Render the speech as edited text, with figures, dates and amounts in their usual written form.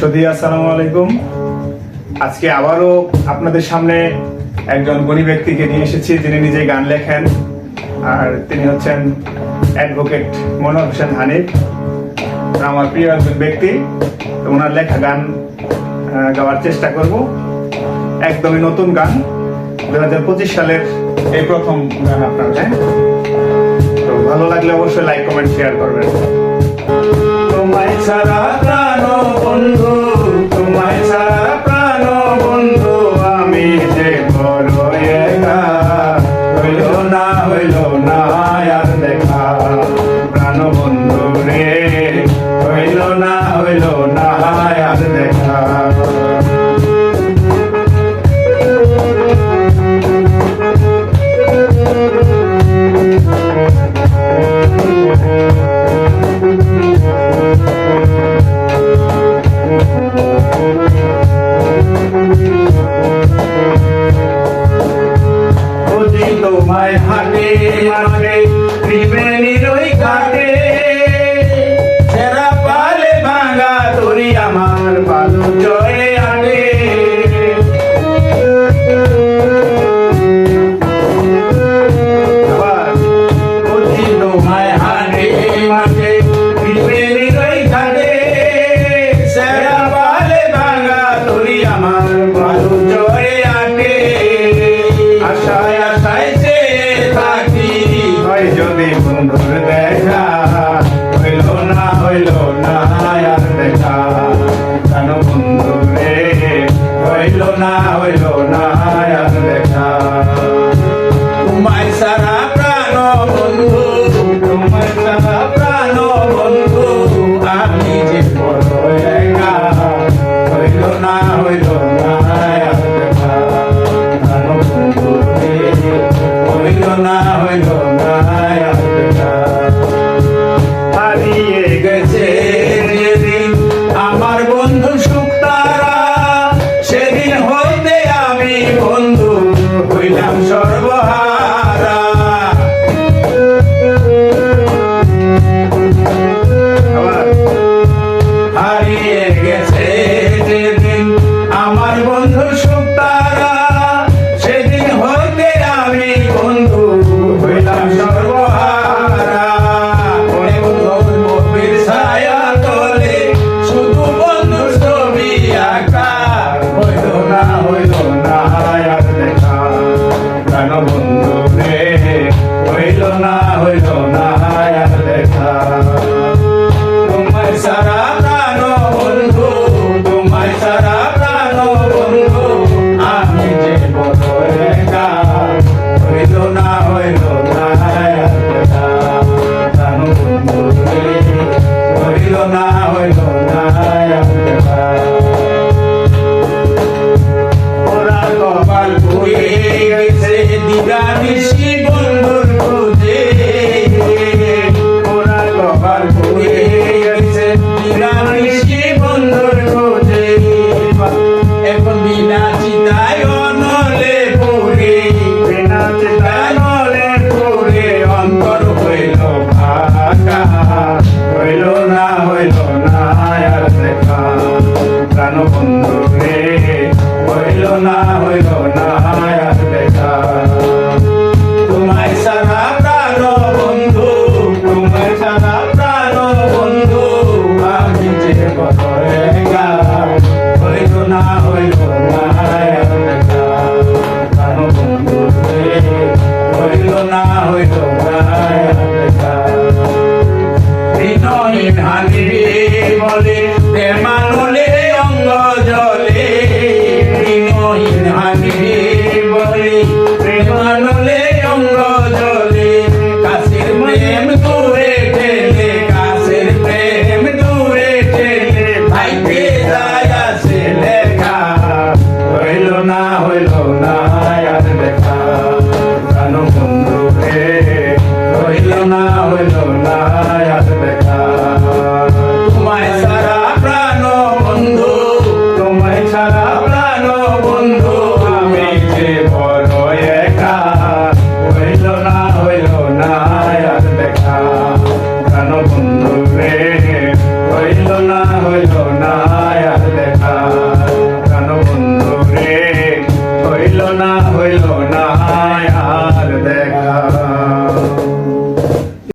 সদি আসসালামু আলাইকুম। আজকে আবারও আপনাদের সামনে একজন গুণী ব্যক্তিকে নিয়ে এসেছি, যিনি নিজে গান লেখেন, আর তিনি হচ্ছেন অ্যাডভোকেট মনোয়ার হোসেন হানিফ। আমার প্রিয় একজন ব্যক্তি, ওনার লেখা গান গাওয়ার চেষ্টা করব। একদমই নতুন গান, 2025 সালের এই প্রথম গান আপনার। তো ভালো লাগলে অবশ্যই লাইক কমেন্ট শেয়ার করবেন। তোমায় ছাড়া প্রাণ বন্ধু, তোমায় ছাড়া প্রাণ বন্ধু, আমি যে বড় একা, হইল না আর দেখা। প্রাণ বন্ধু রে, হইল না আর দেখা। তোমায় হাটে মাঠে ত্রিবেণীর ওই ঘাটে, সেরা পালে ভাঙা তোরি আমার পালু জয়ে আটে। তোমায় হাটে মাঠে ত্রিবেণীর ওই ঘাটে, সেরা পালে ভাঙা তোরি আমার পালু জয়ে আটে। আশায় আশায় থাকি, হয় যদি বন্ধুর দেখা, হইল না আর দেখা। কেন বন্ধু রে, হইল না আর দেখা। তোমায় সারা প্রাণ বন্ধু, তোমায় সারা প্রাণ বন্ধু, আমি যে বড় একা, হইল না আর দেখা। কেন বন্ধু রে, হইল না আর দেখা। হারিয়ে গেছে যেদিন আমার বন্ধু সুখ তারা, সেদিন হইতে না হইল না